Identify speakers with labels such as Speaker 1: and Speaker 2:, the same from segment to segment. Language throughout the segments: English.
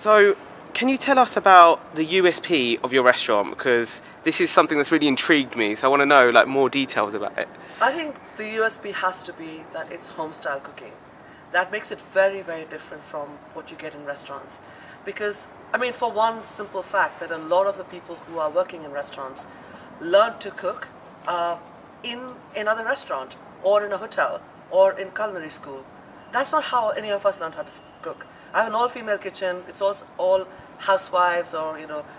Speaker 1: So, can you tell us about the USP of your restaurant? Because this is something that's really intrigued me, so I want to know like more details about it.
Speaker 2: I think the USP has to be that it's home style cooking. That makes it very, very different from what you get in restaurants. Because, I mean, for one simple fact, that a lot of the people who are working in restaurants learn to cook in another restaurant or in a hotel or in culinary school. That's not how any of us learned how to cook. I have an all-female kitchen. It's all housewives or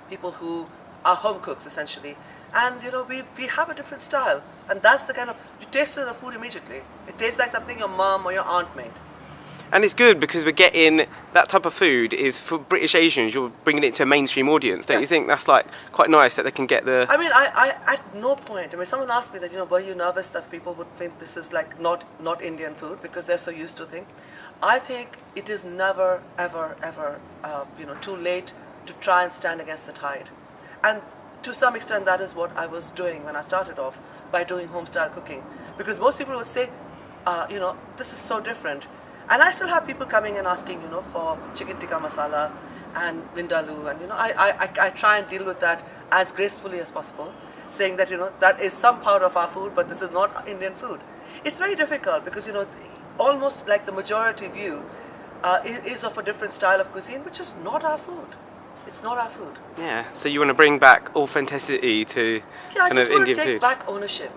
Speaker 2: people who are home cooks essentially, and we have a different style, and that's the kind of you taste the food immediately. It tastes like something your mom or your aunt made.
Speaker 1: And it's good because we're getting that type of food is for British Asians. You're bringing it to a mainstream audience, don't you think? That's like quite nice that they can get the.
Speaker 2: I mean, I at no point. I mean, someone asked me that were you nervous that people would think this is like not Indian food because they're so used to things. I think it is never ever ever too late to try and stand against the tide, and to some extent that is what I was doing when I started off by doing home style cooking, because most people would say, this is so different. And I still have people coming and asking, for chicken tikka masala and vindaloo, and I try and deal with that as gracefully as possible, saying that that is some part of our food, but this is not Indian food. It's very difficult because almost like the majority view is of a different style of cuisine, which is not our food. It's not our food.
Speaker 1: Yeah. So you want to bring back authenticity to
Speaker 2: I
Speaker 1: kind
Speaker 2: just
Speaker 1: of
Speaker 2: want
Speaker 1: Indian
Speaker 2: to take
Speaker 1: food.
Speaker 2: back ownership.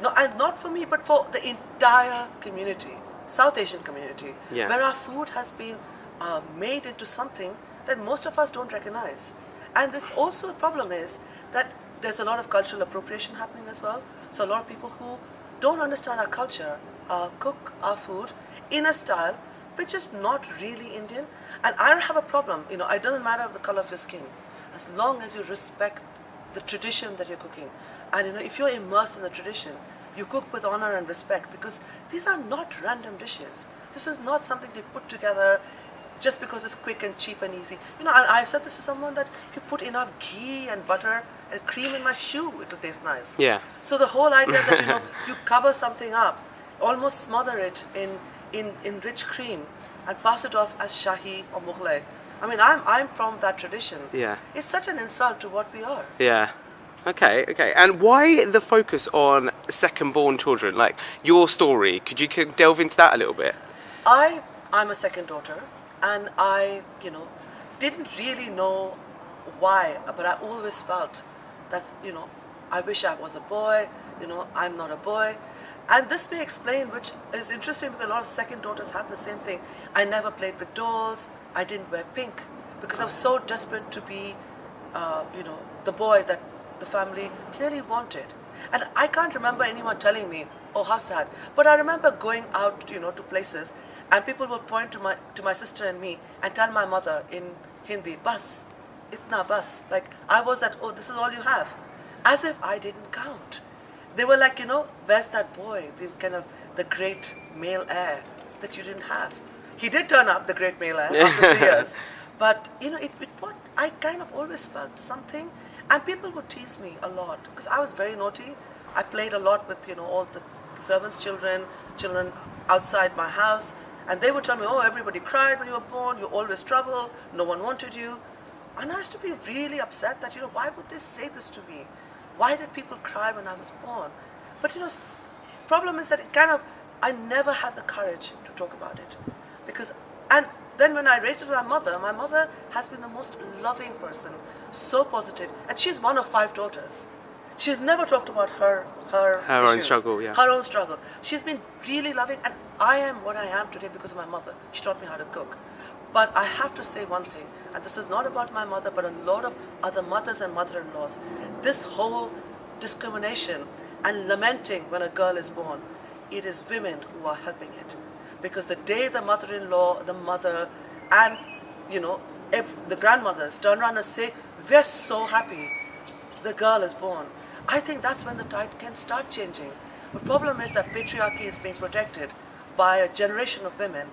Speaker 2: No, and not for me, but for the entire community. South Asian community, where our food has been made into something that most of us don't recognize. And this also the problem is that there's a lot of cultural appropriation happening as well. So a lot of people who don't understand our culture cook our food in a style which is not really Indian. And I don't have a problem, it doesn't matter the color of your skin, as long as you respect the tradition that you're cooking. And if you're immersed in the tradition, you cook with honor and respect, because these are not random dishes. This is not something they put together just because it's quick and cheap and easy. I said this to someone that if you put enough ghee and butter and cream in my shoe, it'll taste nice.
Speaker 1: Yeah.
Speaker 2: So the whole idea that you cover something up, almost smother it in rich cream and pass it off as shahi or mughlai. I mean, I'm from that tradition.
Speaker 1: Yeah.
Speaker 2: It's such an insult to what we are.
Speaker 1: Yeah. Okay. And why the focus on second-born children? Like your story, could you delve into that a little bit?
Speaker 2: I'm a second daughter, and I, didn't really know why, but I always felt that's, I wish I was a boy, I'm not a boy. And this may explain, which is interesting because a lot of second daughters have the same thing. I never played with dolls, I didn't wear pink, because I was so desperate to be, the boy that the family clearly wanted. And I can't remember anyone telling me, oh, how sad. But I remember going out, to places, and people would point to my sister and me and tell my mother in Hindi, bas, itna bas. Like, I was that, oh, this is all you have. As if I didn't count. They were like, where's that boy? The great male heir that you didn't have. He did turn up, the great male heir, after 3 years. But, I kind of always felt something. And people would tease me a lot because I was very naughty. I played a lot with, all the servants' children outside my house. And they would tell me, oh, everybody cried when you were born. You always trouble. No one wanted you. And I used to be really upset that, why would they say this to me? Why did people cry when I was born? But, problem is that I never had the courage to talk about it. And then when I raised it with my mother has been the most loving person, so positive, and she's one of 5 daughters. She's never talked about her
Speaker 1: own
Speaker 2: issues,
Speaker 1: struggle, yeah.
Speaker 2: her own struggle. She's been really loving, and I am what I am today because of my mother. She taught me how to cook. But I have to say one thing, and this is not about my mother, but a lot of other mothers and mother-in-laws. This whole discrimination and lamenting when a girl is born, it is women who are helping it. Because the day the mother-in-law, the mother, and, if the grandmothers turn around and say, we're so happy the girl is born, I think that's when the tide can start changing. The problem is that patriarchy is being protected by a generation of women.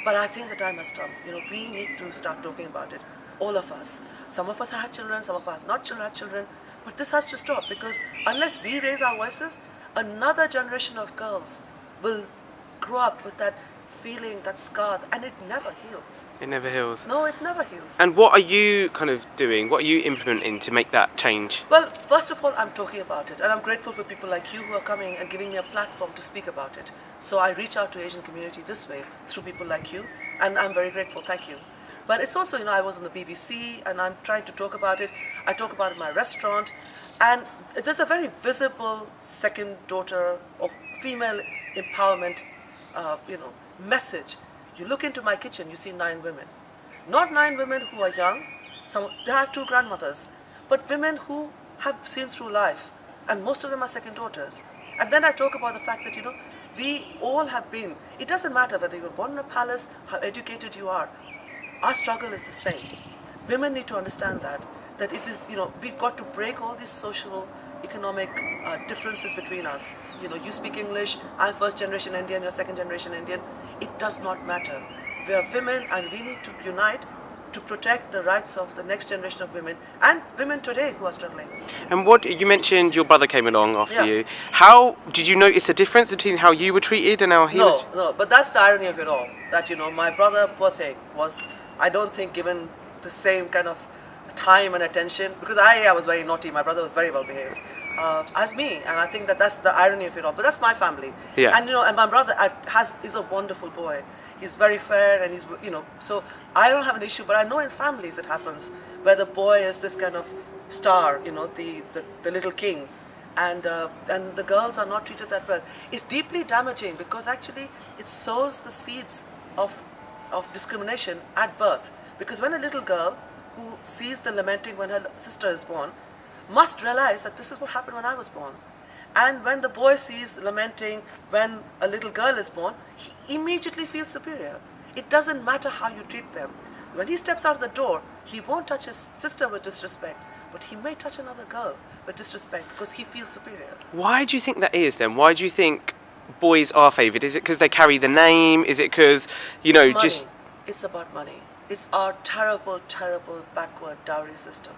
Speaker 2: But I think the time has come. We need to start talking about it. All of us. Some of us have children, some of us have not had children. But this has to stop, because unless we raise our voices, another generation of girls will grow up with that feeling, that scar, and it never heals.
Speaker 1: It never heals.
Speaker 2: No, it never heals.
Speaker 1: And what are you kind of doing? What are you implementing to make that change?
Speaker 2: Well, first of all, I'm talking about it, and I'm grateful for people like you who are coming and giving me a platform to speak about it. So I reach out to Asian community this way through people like you, and I'm very grateful. Thank you. But it's also, I was on the BBC, and I'm trying to talk about it. I talk about it in my restaurant, and there's a very visible second daughter of female empowerment, message. You look into my kitchen, you see 9 women. Not 9 women who are young, they have 2 grandmothers, but women who have seen through life, and most of them are second daughters. And then I talk about the fact that, we all have been, it doesn't matter whether you were born in a palace, how educated you are, our struggle is the same. Women need to understand that it is, we've got to break all these social, economic differences between us. You speak English, I'm first generation Indian, you're second generation Indian. It does not matter. We are women and we need to unite to protect the rights of the next generation of women and women today who are struggling.
Speaker 1: And what you mentioned, your brother came along after
Speaker 2: Yeah.
Speaker 1: you. How did you notice a difference between how you were treated and how he was?
Speaker 2: No, but that's the irony of it all. That, my brother, poor thing, was, I don't think, given the same kind of time and attention, because I was very naughty, my brother was very well behaved, as me, and I think that's the irony of it all. But that's my family.
Speaker 1: Yeah.
Speaker 2: And, and my brother is a wonderful boy. He's very fair, and he's, so I don't have an issue, but I know in families it happens, where the boy is this kind of star, the little king, and the girls are not treated that well. It's deeply damaging, because actually it sows the seeds of discrimination at birth. Because when a little girl who sees the lamenting when her sister is born must realize that this is what happened when I was born. And when the boy sees lamenting when a little girl is born, he immediately feels superior. It doesn't matter how you treat them. When he steps out the door, he won't touch his sister with disrespect, but he may touch another girl with disrespect because he feels superior.
Speaker 1: Why do you think that is then? Why do you think boys are favoured? Is it because they carry the name? Is it because,
Speaker 2: It's money. It's about money. It's our terrible, terrible backward dowry system.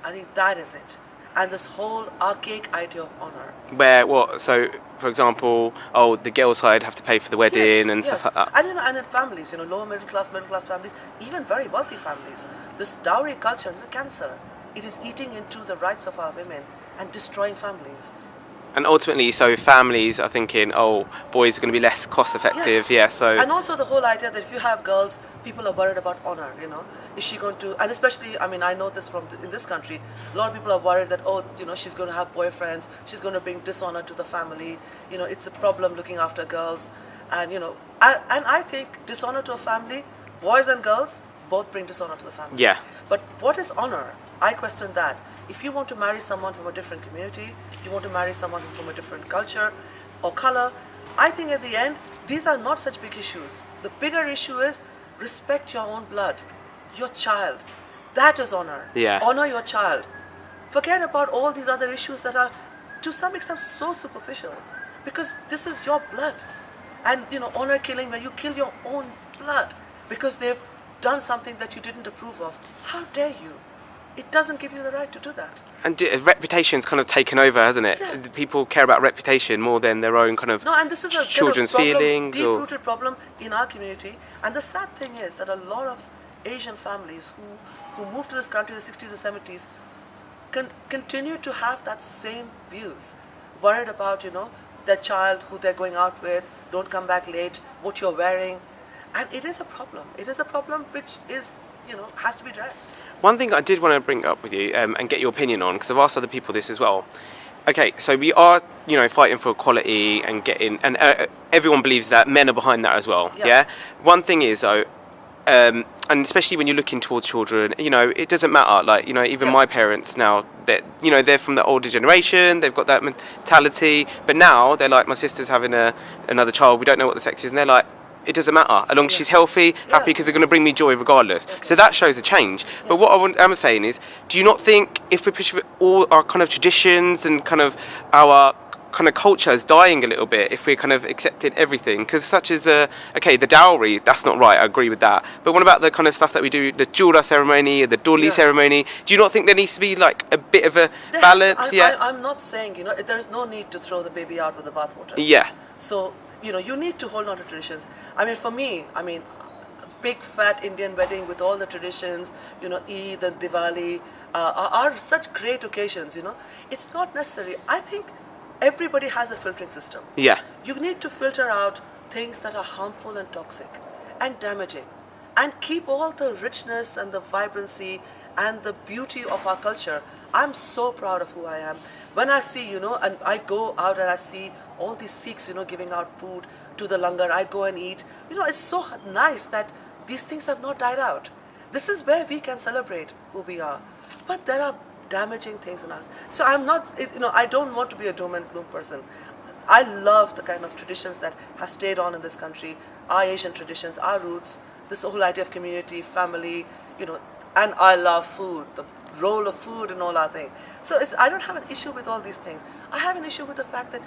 Speaker 2: I think that is it. And this whole archaic idea of honour.
Speaker 1: Where what? So, for example, the girl side have to pay for the wedding and stuff like that.
Speaker 2: And in families, lower middle class families, even very wealthy families, this dowry culture is a cancer. It is eating into the rights of our women and destroying families.
Speaker 1: And ultimately, so families are thinking, boys are going to be less cost effective.
Speaker 2: Yes.
Speaker 1: Yeah. So.
Speaker 2: And also the whole idea that if you have girls, people are worried about honour. Is she going to? And especially, I know this in this country. A lot of people are worried that she's going to have boyfriends. She's going to bring dishonour to the family. It's a problem looking after girls. And I think dishonour to a family, boys and girls both bring dishonour to the family.
Speaker 1: Yeah.
Speaker 2: But what is honour? I question that. If you want to marry someone from a different community, you want to marry someone from a different culture or color, I think at the end, these are not such big issues. The bigger issue is respect your own blood, your child. That is honor.
Speaker 1: Yeah.
Speaker 2: Honor your child. Forget about all these other issues that are, to some extent, so superficial. Because this is your blood. And, honor killing, where you kill your own blood because they've done something that you didn't approve of. How dare you? It doesn't give you the right to do that.
Speaker 1: And reputation's kind of taken over, hasn't it?
Speaker 2: Yeah.
Speaker 1: People care about reputation more than their own kind of
Speaker 2: and this is a
Speaker 1: children's
Speaker 2: kind of problem,
Speaker 1: feelings.
Speaker 2: Deep-rooted problem in our community. And the sad thing is that a lot of Asian families who moved to this country in the 60s and 70s continue to have that same views. Worried about, their child, who they're going out with, don't come back late, what you're wearing. And it is a problem. It is a problem which is, has to be addressed.
Speaker 1: One thing I did want to bring up with you and get your opinion on, because I've asked other people this as well. Okay, so we are, fighting for equality and getting, and everyone believes that men are behind that as well. Yeah. One thing is though, and especially when you're looking towards children, it doesn't matter. Like, even my parents now, that they're from the older generation, they've got that mentality, but now they're like, my sister's having another child, we don't know what the sex is, and they're like, it doesn't matter, as long as she's healthy, happy, because they're going to bring me joy regardless. Okay. So that shows a change. Yes. But what I'm saying is, do you not think if we push all our kind of traditions and kind of our kind of culture is dying a little bit if we kind of accepted everything? Because such as the dowry, that's not right, I agree with that. But what about the kind of stuff that we do, the jura ceremony, the doli ceremony? Do you not think there needs to be like a bit of a balance?
Speaker 2: I'm not saying, there's no need to throw the baby out with the bathwater.
Speaker 1: Yeah.
Speaker 2: So you need to hold on to traditions. I mean, for me, big fat Indian wedding with all the traditions, Eid and Diwali are such great occasions. It's not necessary. I think everybody has a filtering system.
Speaker 1: Yeah.
Speaker 2: You need to filter out things that are harmful and toxic and damaging, and keep all the richness and the vibrancy and the beauty of our culture. I'm so proud of who I am. When I see, and I go out and I see all these Sikhs, giving out food to the langar, I go and eat. It's so nice that these things have not died out. This is where we can celebrate who we are. But there are damaging things in us. So I'm not, I don't want to be a doom and gloom person. I love the kind of traditions that have stayed on in this country, our Asian traditions, our roots, this whole idea of community, family, and I love food, the role of food in all our thing. So I don't have an issue with all these things. I have an issue with the fact that,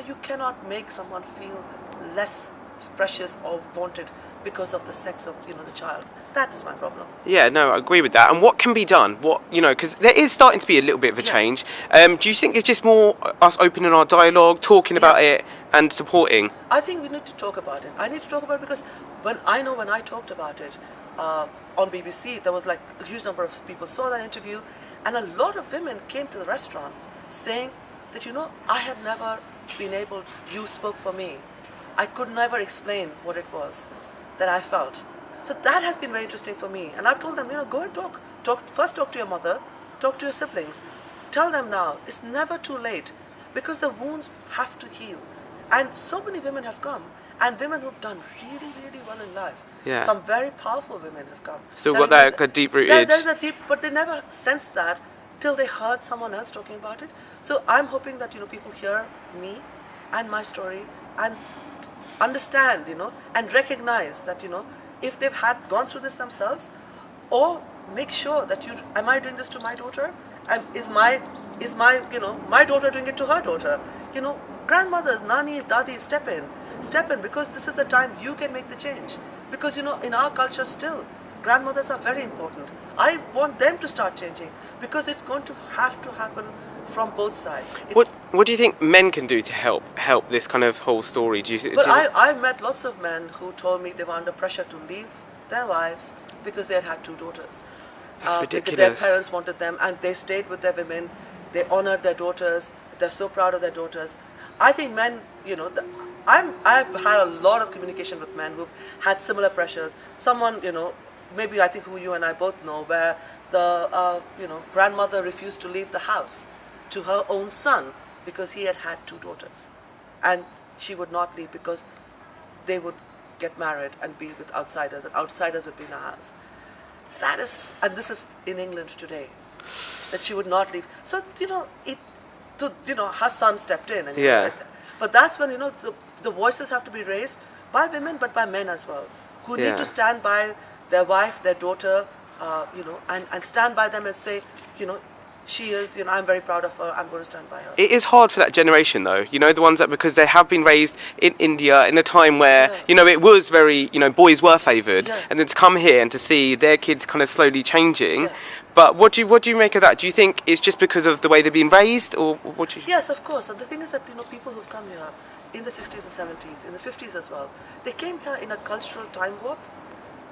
Speaker 2: you cannot make someone feel less precious or wanted because of the sex of, the child. That is my problem.
Speaker 1: Yeah, no, I agree with that. And what can be done? Because there is starting to be a little bit of a change. Do you think it's just more us opening our dialogue, talking about it and supporting?
Speaker 2: I think we need to talk about it. I need to talk about it because when I talked about it on BBC, there was like a huge number of people saw that interview, and a lot of women came to the restaurant saying that, I had never been able, you spoke for me. I could never explain what it was that I felt. So that has been very interesting for me. And I've told them, go and talk. First talk to your mother, talk to your siblings. Tell them now, it's never too late, because the wounds have to heal. And so many women have come, and women who've done really, really well in life.
Speaker 1: Yeah.
Speaker 2: Some very powerful women have come.
Speaker 1: Still got that deep-rooted...
Speaker 2: There's a deep, but they never sensed that till they heard someone else talking about it. So I'm hoping that, people hear me and my story and understand, and recognize that, if they've gone through this themselves, or make sure that am I doing this to my daughter? And is my my daughter doing it to her daughter? Grandmothers, nannies, dadis, step in, because this is the time you can make the change. Because, in our culture still, grandmothers are very important. I want them to start changing, because it's going to have to happen from both sides.
Speaker 1: What do you think men can do to help this kind of whole story?
Speaker 2: I've met lots of men who told me they were under pressure to leave their wives because they had 2 daughters.
Speaker 1: That's ridiculous.
Speaker 2: Because their parents wanted them, and they stayed with their women. They honored their daughters. They're so proud of their daughters. I think men, I've had a lot of communication with men who've had similar pressures. Someone, maybe I think who you and I both know, where the grandmother refused to leave the house to her own son because he had 2 daughters, and she would not leave because they would get married and be with outsiders, and outsiders would be in the house. And this is in England today, that she would not leave. So her son stepped in, and but that's when the voices have to be raised by women, but by men as well, who need to stand by their wife, their daughter, and stand by them and say, she is, I'm very proud of her, I'm going to stand by her.
Speaker 1: It is hard for that generation, though, the ones that, because they have been raised in India in a time where, it was very, boys were favoured, and then to come here and to see their kids kind of slowly changing. But what do you make of that? Do you think it's just because of the way they've been raised, or what do you...
Speaker 2: Yes, of course. And the thing is that, people who've come here in the 60s and 70s, in the 50s as well, they came here in a cultural time warp.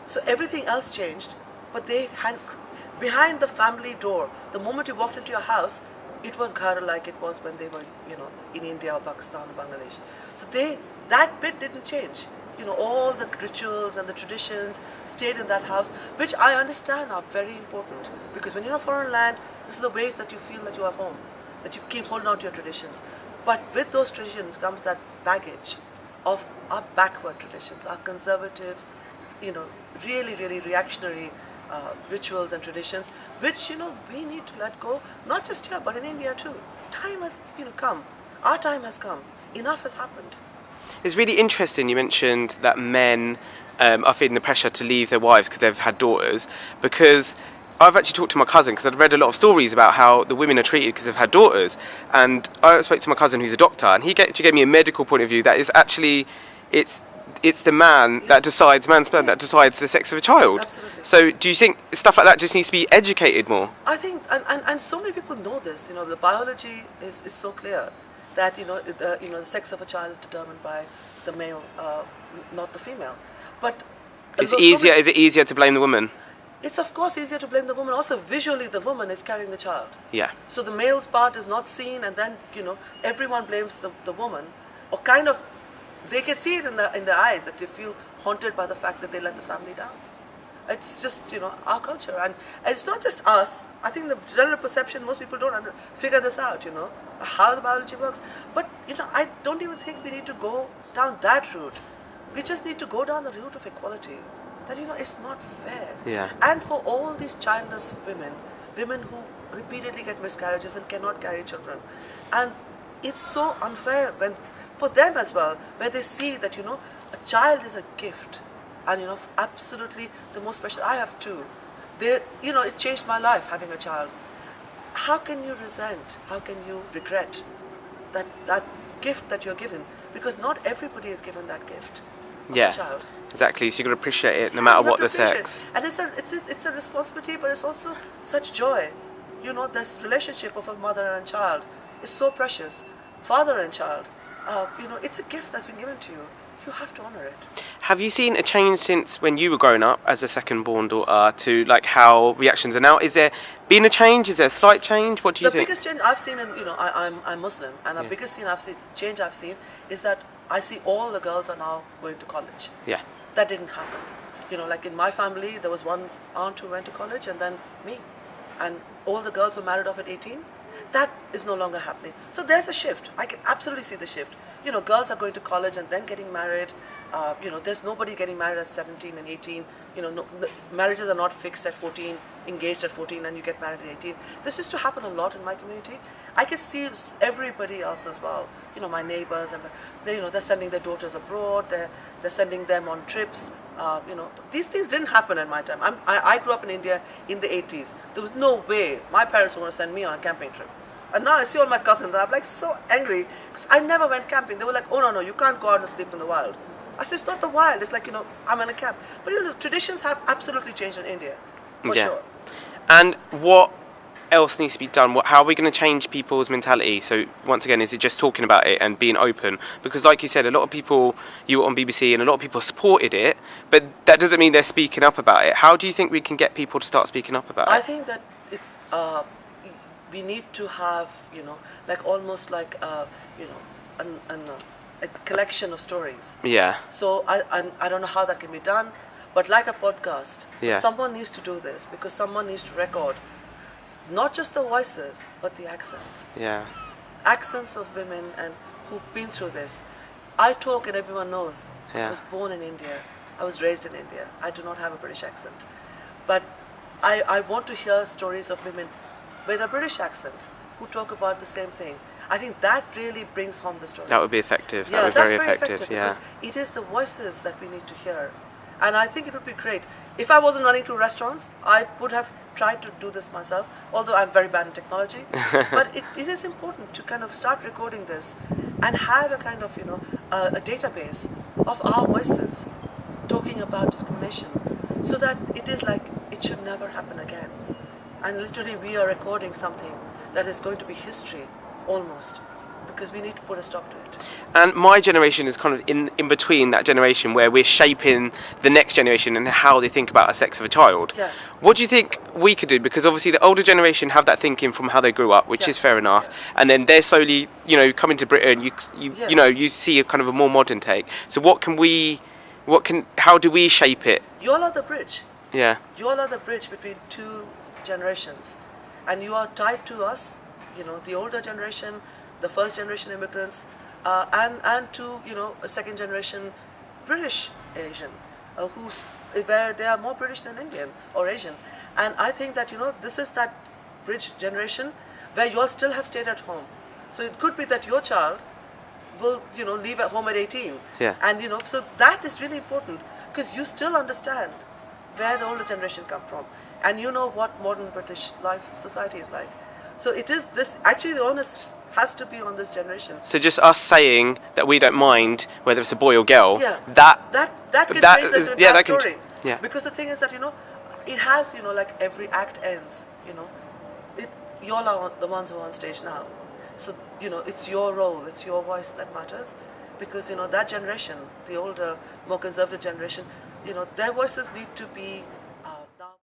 Speaker 2: So everything else changed, but they had... Behind the family door, the moment you walked into your house, it was ghar like it was when they were, in India or Pakistan or Bangladesh. So that bit didn't change. All the rituals and the traditions stayed in that house, which I understand are very important. Because when you're in a foreign land, this is the way that you feel that you are home, that you keep holding on to your traditions. But with those traditions comes that baggage of our backward traditions, our conservative, really, really reactionary rituals and traditions, which we need to let go, not just here but in India too. Time has come. Our time has come. Enough has happened.
Speaker 1: It's really interesting you mentioned that men are feeling the pressure to leave their wives because they've had daughters, because I've actually talked to my cousin, because I've read a lot of stories about how the women are treated because they've had daughters, and I spoke to my cousin who's a doctor, and he gave me a medical point of view that is actually it's the man that decides, man's sperm that decides the sex of a child.
Speaker 2: Absolutely.
Speaker 1: So do you think stuff like that just needs to be educated more?
Speaker 2: I think, and so many people know this. The biology is so clear that the sex of a child is determined by the male, not the female. But
Speaker 1: It's easier. Is it easier to blame the woman?
Speaker 2: It's of course easier to blame the woman. Also, visually, the woman is carrying the child.
Speaker 1: Yeah.
Speaker 2: So the male's part is not seen, and then everyone blames the woman, or kind of, they can see it in their eyes that they feel haunted by the fact that they let the family down. It's just our culture, and it's not just us. I think the general perception, most people don't figure this out. How the biology works. But I don't even think we need to go down that route. We just need to go down the route of equality. That it's not fair.
Speaker 1: Yeah.
Speaker 2: And for all these childless women who repeatedly get miscarriages and cannot carry children, and it's so unfair for them as well, where they see that a child is a gift, and absolutely the most precious. I have two. It changed my life having a child. How can you resent? How can you regret that gift that you're given? Because not everybody is given that gift.
Speaker 1: Yeah.
Speaker 2: A child.
Speaker 1: Exactly. So you got to appreciate it no matter what the sex.
Speaker 2: And it's a responsibility, but it's also such joy. This relationship of a mother and child is so precious. Father and child, it's a gift that's been given to you. You have to honor it.
Speaker 1: Have you seen a change since when you were growing up as a second-born daughter to like how reactions are now? Is there been a change? Is there a slight change? What do you think?
Speaker 2: The biggest change I've seen, I'm Muslim, and the biggest change I've seen is that I see all the girls are now going to college.
Speaker 1: Yeah.
Speaker 2: That didn't happen. Like in my family, there was one aunt who went to college, and then me, and all the girls were married off at 18. That is no longer happening. So there's a shift. I can absolutely see the shift. Girls are going to college and then getting married. There's nobody getting married at 17 and 18. Marriages are not fixed at 14, engaged at 14, and you get married at 18. This used to happen a lot in my community. I can see everybody else as well. My neighbors, and they're sending their daughters abroad. They're sending them on trips. These things didn't happen in my time. I grew up in India in the 80s. There was no way my parents were going to send me on a camping trip. And now I see all my cousins, and I'm like so angry because I never went camping. They were like, "Oh no, you can't go out and sleep in the wild." I said, "It's not the wild. It's like I'm in a camp." But traditions have absolutely changed in India, for sure.
Speaker 1: And what else needs to be done? How are we going to change people's mentality? So once again, is it just talking about it and being open? Because like you said, a lot of people, you were on BBC, and a lot of people supported it, but that doesn't mean they're speaking up about it. How do you think we can get people to start speaking up about it?
Speaker 2: I think that it's we need to have almost like a collection of stories.
Speaker 1: Yeah.
Speaker 2: So I don't know how that can be done, but like a podcast,
Speaker 1: yeah.
Speaker 2: Someone needs to do this, because someone needs to record not just the voices but the accents.
Speaker 1: Yeah.
Speaker 2: Accents of women and who've been through this. I talk and everyone knows.
Speaker 1: Yeah.
Speaker 2: I was born in India. I was raised in India. I do not have a British accent, but I want to hear stories of women with a British accent who talk about the same thing. I think that really brings home the story.
Speaker 1: That would be effective.
Speaker 2: Yeah,
Speaker 1: that would be very effective. Yeah.
Speaker 2: Because it is the voices that we need to hear. And I think it would be great. If I wasn't running two restaurants, I would have tried to do this myself, although I'm very bad in technology. But it is important to kind of start recording this and have a kind of, a database of our voices talking about discrimination, so that it is like it should never happen again. And literally we are recording something that is going to be history, almost, because we need to put a stop to it.
Speaker 1: And my generation is kind of in between that generation where we're shaping the next generation and how they think about the sex of a child.
Speaker 2: Yeah.
Speaker 1: What do you think we could do? Because obviously the older generation have that thinking from how they grew up, which is fair enough. Yeah. And then they're slowly, coming to Britain. You see a kind of a more modern take. So how do we shape it?
Speaker 2: You all are the bridge.
Speaker 1: Yeah.
Speaker 2: You all are the bridge between two generations, and you are tied to us, the older generation, the first generation immigrants, and to a second generation British Asian, where they are more British than Indian or Asian. And I think that this is that bridge generation where you all still have stayed at home. So it could be that your child will leave at home at 18.
Speaker 1: Yeah.
Speaker 2: And so that is really important, because you still understand where the older generation come from, and you know what modern British society is like. So it is this, actually the onus has to be on this generation.
Speaker 1: So just us saying that we don't mind whether it's a boy or girl,
Speaker 2: yeah,
Speaker 1: that
Speaker 2: can change the entire story.
Speaker 1: Yeah.
Speaker 2: Because the thing is that it has like every act ends. You all are the ones who are on stage now. So it's your role, it's your voice that matters, because that generation, the older, more conservative generation, their voices need to be